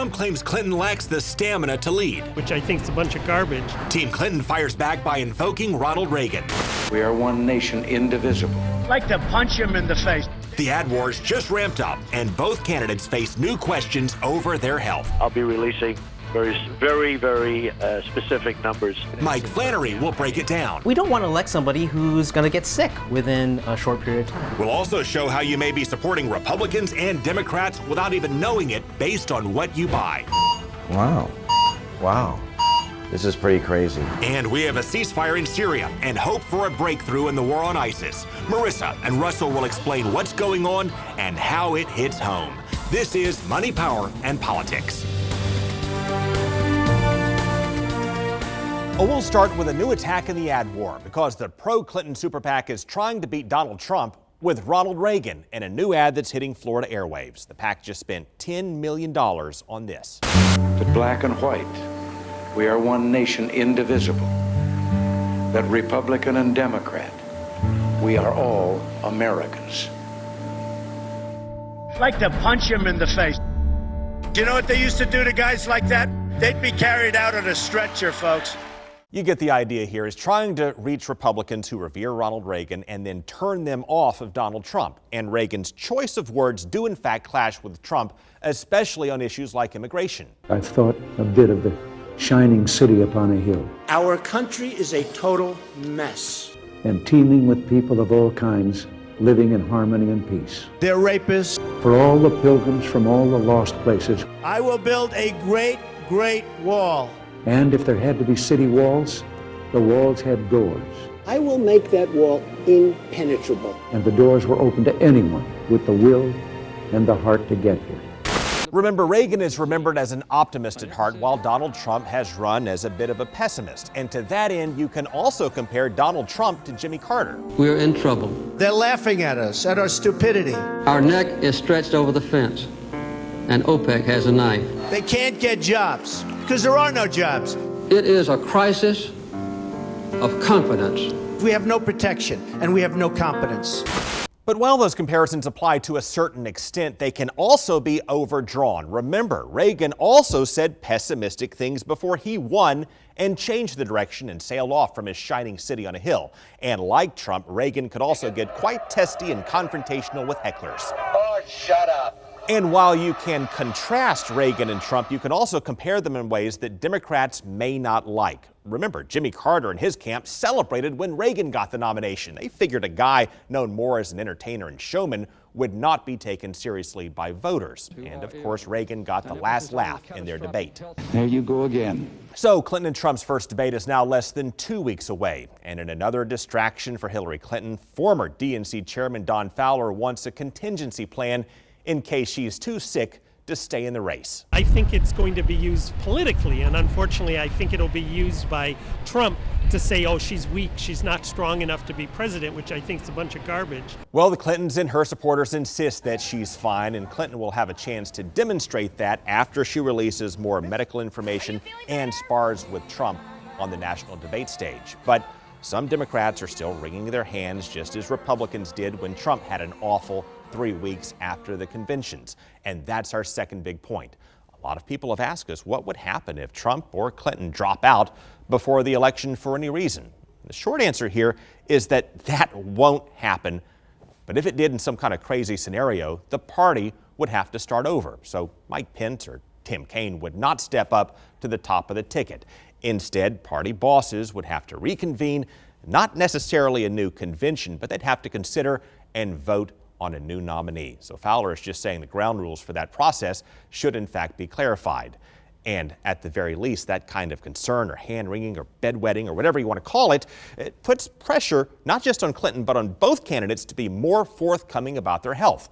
Trump claims Clinton lacks the stamina to lead. Which I think is a bunch of garbage. Team Clinton fires back by invoking Ronald Reagan. We are one nation, indivisible. I'd like to punch him in the face. The ad wars just ramped up, and both candidates face new questions over their health. I'll be releasing very specific numbers. Mike Flannery will break it down. We don't want to elect somebody who's going to get sick within a short period of time. We'll also show how you may be supporting Republicans and Democrats without even knowing it based on what you buy. Wow. This is pretty crazy. And we have a ceasefire in Syria and hope for a breakthrough in the war on ISIS. Merissa and Russell will explain what's going on and how it hits home. This is Money, Power, and Politics. We'll start with a new attack in the ad war because the pro-Clinton super PAC is trying to beat Donald Trump with Ronald Reagan in a new ad that's hitting Florida airwaves. The PAC just spent $10 million on this. That black and white, we are one nation, indivisible. That Republican and Democrat, we are all Americans. I'd like to punch him in the face. Do you know what they used to do to guys like that? They'd be carried out on a stretcher, folks. You get the idea here, is trying to reach Republicans who revere Ronald Reagan and then turn them off of Donald Trump. And Reagan's choice of words do in fact clash with Trump, especially on issues like immigration. I've thought a bit of the shining city upon a hill. Our country is a total mess. And teeming with people of all kinds living in harmony and peace. They're rapists. For all the pilgrims from all the lost places. I will build a great wall. And if there had to be city walls, the walls had doors. I will make that wall impenetrable. And the doors were open to anyone with the will and the heart to get here. Remember, Reagan is remembered as an optimist at heart, while Donald Trump has run as a bit of a pessimist. And to that end, you can also compare Donald Trump to Jimmy Carter. We're in trouble. They're laughing at us, at our stupidity. Our neck is stretched over the fence, and OPEC has a knife. They can't get jobs, because there are no jobs. It is a crisis of confidence. We have no protection, and we have no competence. But while those comparisons apply to a certain extent, they can also be overdrawn. Remember, Reagan also said pessimistic things before he won and changed the direction and sailed off from his shining city on a hill. And like Trump, Reagan could also get quite testy and confrontational with hecklers. Oh, shut up. And while you can contrast Reagan and Trump, you can also compare them in ways that Democrats may not like. Remember, Jimmy Carter and his camp celebrated when Reagan got the nomination. They figured a guy known more as an entertainer and showman would not be taken seriously by voters. And of course, Reagan got the last laugh in their debate. There you go again. So Clinton and Trump's first debate is now less than 2 weeks away. And in another distraction for Hillary Clinton, former DNC chairman Don Fowler wants a contingency plan in case she's too sick to stay in the race. I think it's going to be used politically, and unfortunately I think it'll be used by Trump to say, oh, she's weak, she's not strong enough to be president, which I think is a bunch of garbage. Well, the Clintons and her supporters insist that she's fine, and Clinton will have a chance to demonstrate that after she releases more medical information and spars with Trump on the national debate stage. But some Democrats are still wringing their hands, just as Republicans did when Trump had an awful 3 weeks after the conventions. And that's our second big point. A lot of people have asked us what would happen if Trump or Clinton drop out before the election for any reason. The short answer here is that that won't happen. But if it did in some kind of crazy scenario, the party would have to start over. So Mike Pence or Tim Kaine would not step up to the top of the ticket. Instead, party bosses would have to reconvene, not necessarily a new convention, but they'd have to consider and vote on a new nominee. So Fowler is just saying the ground rules for that process should in fact be clarified. And at the very least, that kind of concern or hand-wringing or bedwetting or whatever you want to call it, it puts pressure not just on Clinton, but on both candidates to be more forthcoming about their health.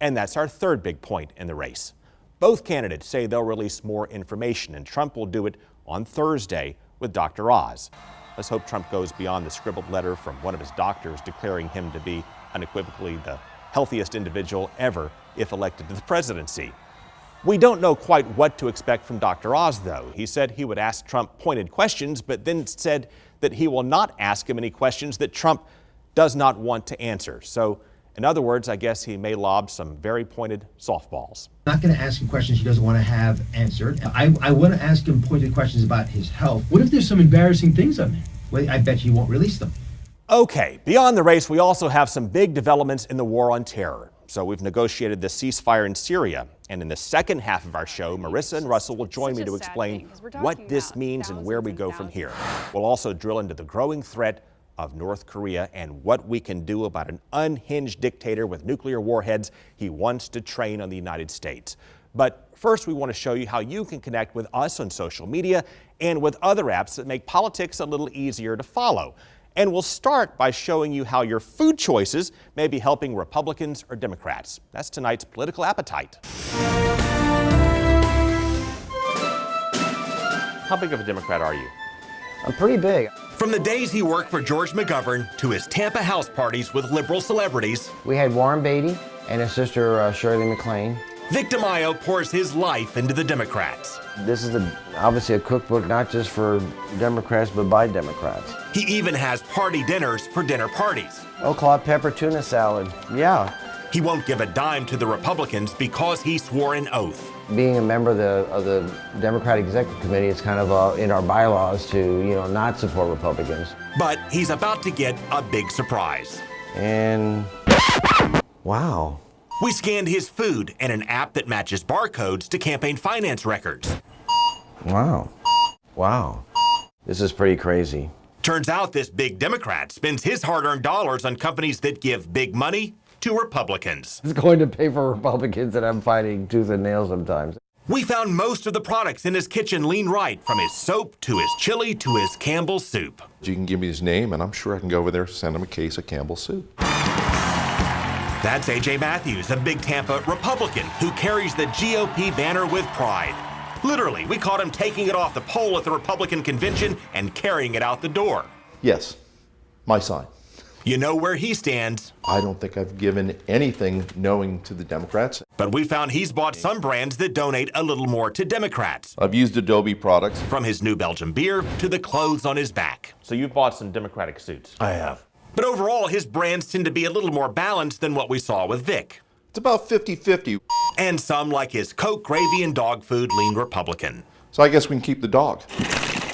And that's our third big point in the race. Both candidates say they'll release more information, and Trump will do it on Thursday with Dr. Oz. Let's hope Trump goes beyond the scribbled letter from one of his doctors declaring him to be unequivocally the healthiest individual ever if elected to the presidency. We don't know quite what to expect from Dr. Oz, though. He said he would ask Trump pointed questions, but then said that he will not ask him any questions that Trump does not want to answer. So In other words, I guess he may lob some very pointed softballs. I'm not going to ask him questions he doesn't want to have answered. I want to ask him pointed questions about his health. What if there's some embarrassing things on there? Well, I bet you won't release them. Okay, beyond the race, we also have some big developments in the war on terror. So we've negotiated the ceasefire in Syria. And in the second half of our show, Merissa and Russell will join me to explain what this means and where we go from here. We'll also drill into the growing threat of North Korea and what we can do about an unhinged dictator with nuclear warheads he wants to train on the United States. But first, we want to show you how you can connect with us on social media and with other apps that make politics a little easier to follow. And we'll start by showing you how your food choices may be helping Republicans or Democrats. That's tonight's Political Appetite. How big of a Democrat are you? I'm pretty big. From the days he worked for George McGovern to his Tampa house parties with liberal celebrities, We had Warren Beatty and his sister Shirley MacLaine. Vic DeMaio pours his life into the Democrats. This is obviously a cookbook not just for Democrats, but by Democrats. He even has party dinners for dinner parties. Oh, Claude pepper tuna salad. Yeah. He won't give a dime to the Republicans because he swore an oath. Being a member of the Democratic Executive Committee, it's kind of in our bylaws to, not support Republicans. But he's about to get a big surprise. And wow. We scanned his food and an app that matches barcodes to campaign finance records. Wow. Wow. This is pretty crazy. Turns out this big Democrat spends his hard-earned dollars on companies that give big money to Republicans. It's going to pay for Republicans that I'm fighting tooth and nail sometimes. We found most of the products in his kitchen lean right, from his soap to his chili to his Campbell's soup. You can give me his name and I'm sure I can go over there and send him a case of Campbell's soup. That's A.J. Matthews, a big Tampa Republican who carries the GOP banner with pride. Literally, we caught him taking it off the pole at the Republican convention and carrying it out the door. Yes, my sign. You know where he stands. I don't think I've given anything knowing to the Democrats. But we found he's bought some brands that donate a little more to Democrats. I've used Adobe products. From his New Belgium beer to the clothes on his back. So you've bought some Democratic suits? I have. But overall, his brands tend to be a little more balanced than what we saw with Vic. It's about 50-50. And some, like his Coke, gravy, and dog food, lean Republican. So I guess we can keep the dog.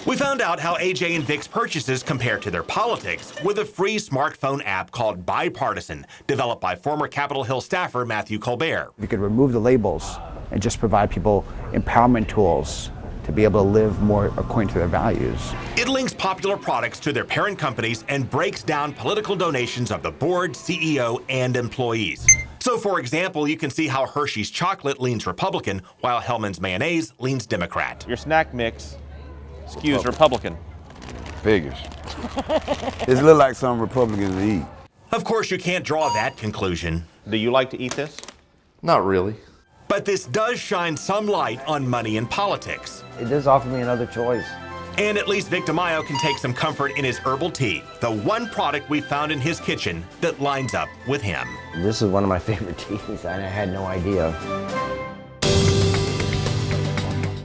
We found out how AJ and Vic's purchases compare to their politics with a free smartphone app called Bipartisan, developed by former Capitol Hill staffer Matthew Colbert. We could remove the labels and just provide people empowerment tools to be able to live more according to their values. It links popular products to their parent companies and breaks down political donations of the board, CEO, and employees. So, for example, you can see how Hershey's chocolate leans Republican, while Hellmann's mayonnaise leans Democrat. Your snack mix skews Republican. Figures. It's a little like some Republicans eat. Of course, you can't draw that conclusion. Do you like to eat this? Not really. But this does shine some light on money in politics. It does offer me another choice. And at least Vic DeMaio can take some comfort in his herbal tea, the one product we found in his kitchen that lines up with him. This is one of my favorite teas, and I had no idea.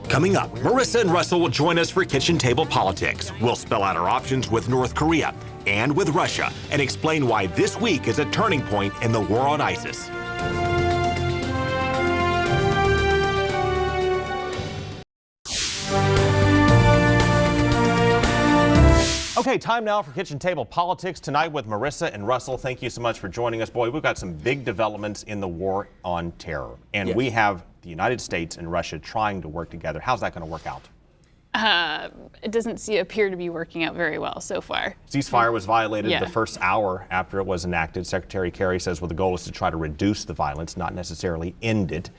Coming up, Merissa and Russell will join us for Kitchen Table Politics. We'll spell out our options with North Korea and with Russia and explain why this week is a turning point in the war on ISIS. Okay, time now for Kitchen Table Politics tonight with Merissa and Russell. Thank you so much for joining us. Boy, we've got some big developments in the war on terror. And we have the United States and Russia trying to work together. How's that going to work out? It doesn't appear to be working out very well so far. Ceasefire was violated the first hour after it was enacted. Secretary Kerry says, well, the goal is to try to reduce the violence, not necessarily end it.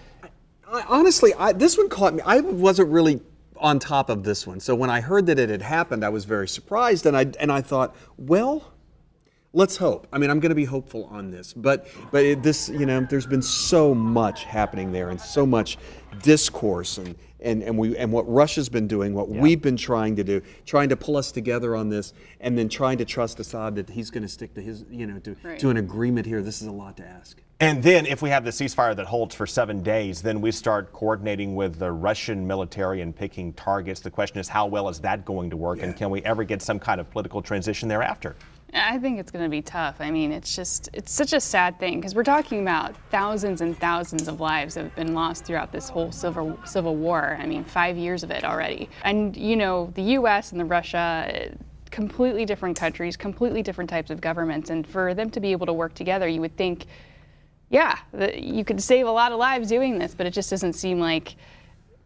Honestly, this one caught me. I wasn't really on top of this one. So when I heard that it had happened, I was very surprised, and I thought, well, let's hope. I mean, I'm going to be hopeful on this, but there's been so much happening there, and so much discourse, and what Russia's been doing, what we've been trying to do, trying to pull us together on this, and then trying to trust Assad that he's going to stick to his, to an agreement here. This is a lot to ask. And then if we have the ceasefire that holds for 7 days, then we start coordinating with the Russian military and picking targets. The question is, how well is that going to work? And can we ever get some kind of political transition thereafter? I think it's going to be tough. I mean, it's such a sad thing because we're talking about thousands and thousands of lives that have been lost throughout this whole civil war. I mean, 5 years of it already. And, you know, the U.S. and the Russia, completely different countries, completely different types of governments. And for them to be able to work together, you would think, yeah, you could save a lot of lives doing this, but it just doesn't seem like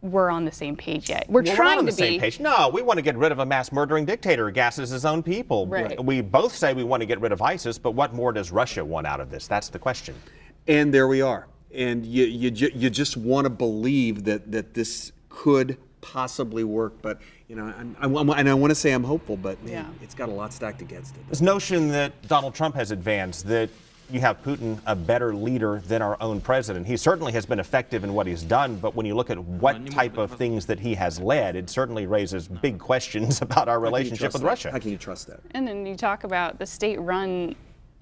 we're on the same page yet. We're trying not on to the same page. No, we want to get rid of a mass murdering dictator who gasses his own people. Right. We both say we want to get rid of ISIS, but what more does Russia want out of this? That's the question. And there we are. And you just want to believe that this could possibly work, but you know, I want to say I'm hopeful, but man, it's got a lot stacked against it. This notion that Donald Trump has advanced, that you have Putin a better leader than our own president. He certainly has been effective in what he's done, but when you look at what type of things that he has led, it certainly raises big questions about our relationship with Russia. How can you trust that? And then you talk about the state-run,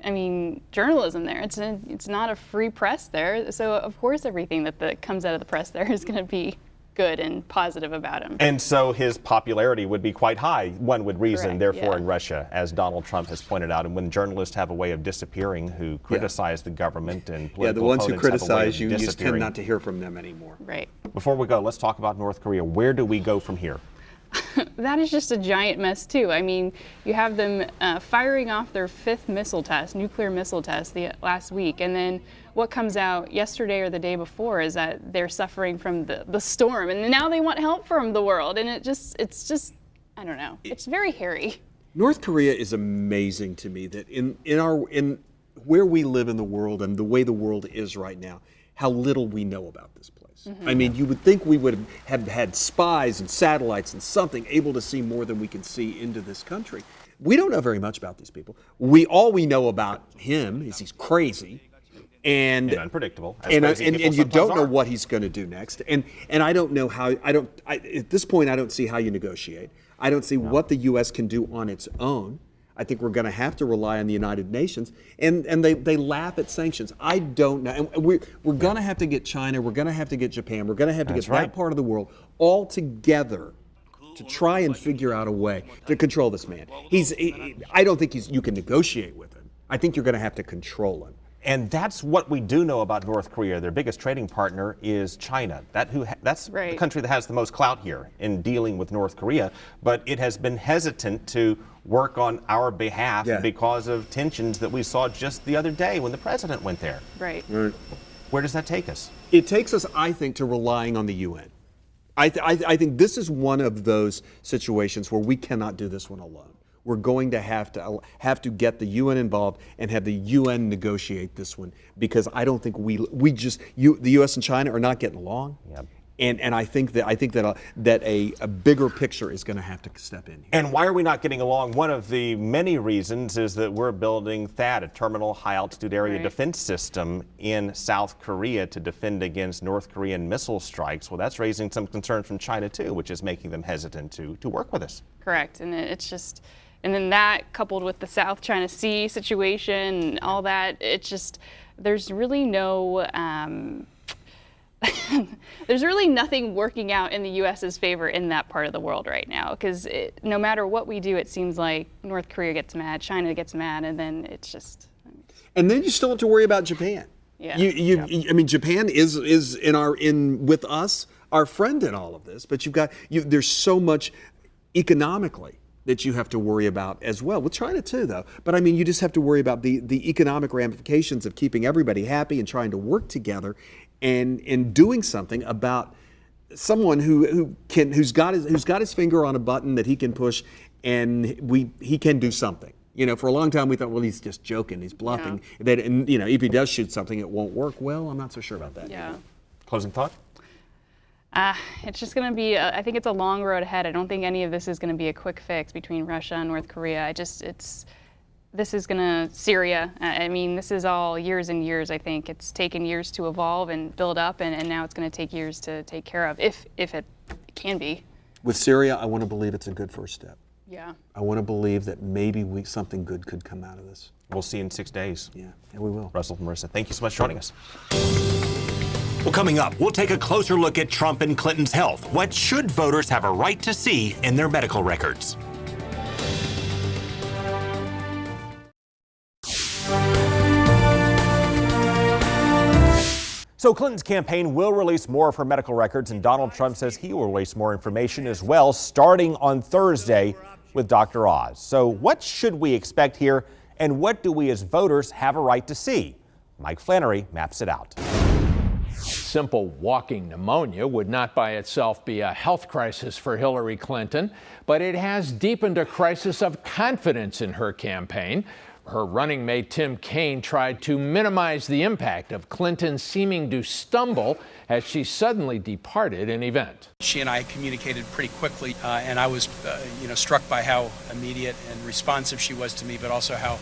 I mean, journalism there. It's not a free press there, so of course everything that comes out of the press there is going to be good and positive about him. And so his popularity would be quite high, one would reason, Correct, therefore, yeah. in Russia, as Donald Trump has pointed out. And when journalists have a way of disappearing who criticize the government and political the ones who opponents have a way criticize of you just tend disappearing. not to hear from them anymore. Right. Before we go, let's talk about North Korea. Where do we go from here? That is just a giant mess, too. I mean, you have them firing off their 5th nuclear missile test last week, and then what comes out yesterday or the day before is that they're suffering from the storm, and now they want help from the world, and it's just, I don't know. It's very hairy. North Korea is amazing to me that in where we live in the world and the way the world is right now, how little we know about this place. Mm-hmm. I mean, you would think we would have had spies and satellites and something able to see more than we can see into this country. We don't know very much about these people. All we know about him is he's crazy and unpredictable. And you don't know what he's going to do next. And I don't know how. At this point, I don't see how you negotiate. I don't see what the U.S. can do on its own. I think we're going to have to rely on the United Nations, and they laugh at sanctions. I don't know. And we're going to have to get China, we're going to have to get Japan, we're going to have to get that part of the world all together to try and figure out a way to control this man. I don't think you can negotiate with him. I think you're going to have to control him. And that's what we do know about North Korea. Their biggest trading partner is China. That's the country that has the most clout here in dealing with North Korea. But it has been hesitant to work on our behalf because of tensions that we saw just the other day when the president went there. Right. Where does that take us? It takes us, I think, to relying on the UN. I think this is one of those situations where we cannot do this one alone. We're going to have to get the UN involved and have the UN negotiate this one, because I don't think the U.S. and China are not getting along. Yep. And I think that a bigger picture is going to have to step in here. And why are we not getting along? One of the many reasons is that we're building THAAD, a terminal high-altitude area defense system in South Korea to defend against North Korean missile strikes. Well, that's raising some concern from China, too, which is making them hesitant to work with us. Correct. And it's just... And then that, coupled with the South China Sea situation and all that, it's just, there's really no, there's really nothing working out in the U.S.'s favor in that part of the world right now. Because no matter what we do, it seems like North Korea gets mad, China gets mad, and then it's just... And then you still have to worry about Japan. Yeah. I mean, Japan is with us, our friend in all of this, but there's so much economically that you have to worry about as well. With China too, though. But I mean, you just have to worry about the economic ramifications of keeping everybody happy and trying to work together and doing something about someone who's got his finger on a button that he can push, and he can do something. You know, for a long time we thought, well, he's just joking, he's bluffing. Yeah. And you know, if he does shoot something, it won't work. Well, I'm not so sure about that. Yeah. Closing thought? It's just going to be, I think it's a long road ahead. I don't think any of this is going to be a quick fix between Russia and North Korea. This is going to, Syria, I mean, this is all years and years, I think. It's taken years to evolve and build up, and now it's going to take years to take care of, if it can be. With Syria, I want to believe it's a good first step. Yeah. I want to believe that maybe something good could come out of this. We'll see in 6 days. Yeah, we will. Russell and Merissa, thank you so much for joining us. Well, coming up, we'll take a closer look at Trump and Clinton's health. What should voters have a right to see in their medical records? So Clinton's campaign will release more of her medical records, and Donald Trump says he will release more information as well, starting on Thursday with Dr. Oz. So what should we expect here, and what do we as voters have a right to see? Mike Flannery maps it out. Simple walking pneumonia would not by itself be a health crisis for Hillary Clinton, but it has deepened a crisis of confidence in her campaign. Her running mate Tim Kaine tried to minimize the impact of Clinton seeming to stumble as she suddenly departed an event. She and I communicated pretty quickly, and I was struck by how immediate and responsive she was to me, but also how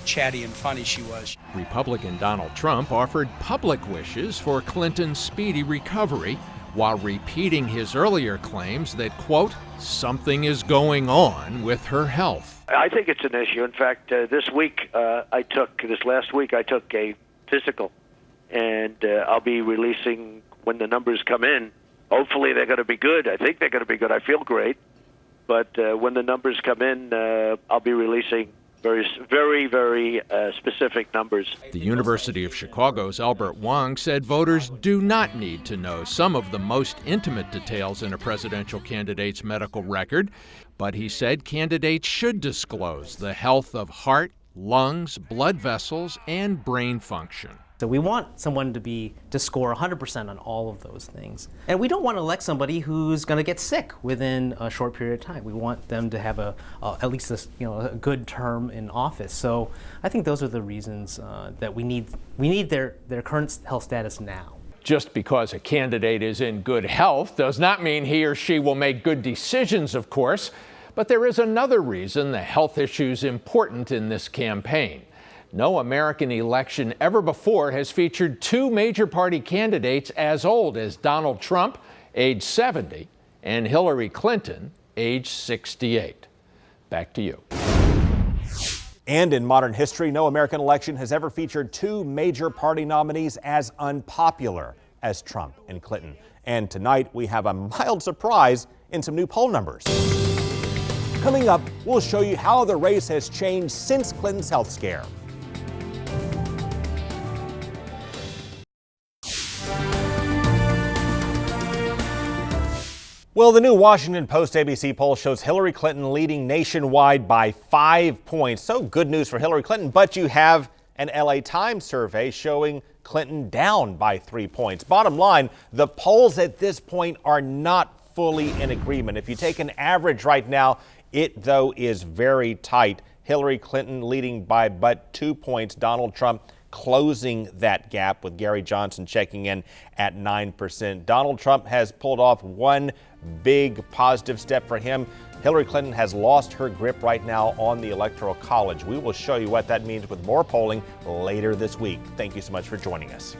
chatty and funny she was. Republican Donald Trump offered public wishes for Clinton's speedy recovery while repeating his earlier claims that, quote, something is going on with her health. I think it's an issue. In fact, this last week I took a physical, and I'll be releasing when the numbers come in. Hopefully they're going to be good. I think they're going to be good. I feel great. But when the numbers come in, I'll be releasing very specific numbers. The University of Chicago's Albert Wong said voters do not need to know some of the most intimate details in a presidential candidate's medical record, but he said candidates should disclose the health of heart, lungs, blood vessels, and brain function. So we want someone to score 100% on all of those things. And we don't want to elect somebody who's going to get sick within a short period of time. We want them to have at least a good term in office. So I think those are the reasons that we need their current health status now. Just because a candidate is in good health does not mean he or she will make good decisions, of course. But there is another reason the health issue is important in this campaign. No American election ever before has featured two major party candidates as old as Donald Trump, age 70, and Hillary Clinton, age 68. Back to you. And in modern history, no American election has ever featured two major party nominees as unpopular as Trump and Clinton. And tonight we have a mild surprise in some new poll numbers. Coming up, we'll show you how the race has changed since Clinton's health scare. Well, the new Washington Post ABC poll shows Hillary Clinton leading nationwide by 5 points. So good news for Hillary Clinton, but you have an LA Times survey showing Clinton down by 3 points. Bottom line, the polls at this point are not fully in agreement. If you take an average right now, it, though, is very tight. Hillary Clinton leading by but 2 points. Donald Trump closing that gap with Gary Johnson checking in at 9%. Donald Trump has pulled off one big positive step for him. Hillary Clinton has lost her grip right now on the Electoral College. We will show you what that means with more polling later this week. Thank you so much for joining us.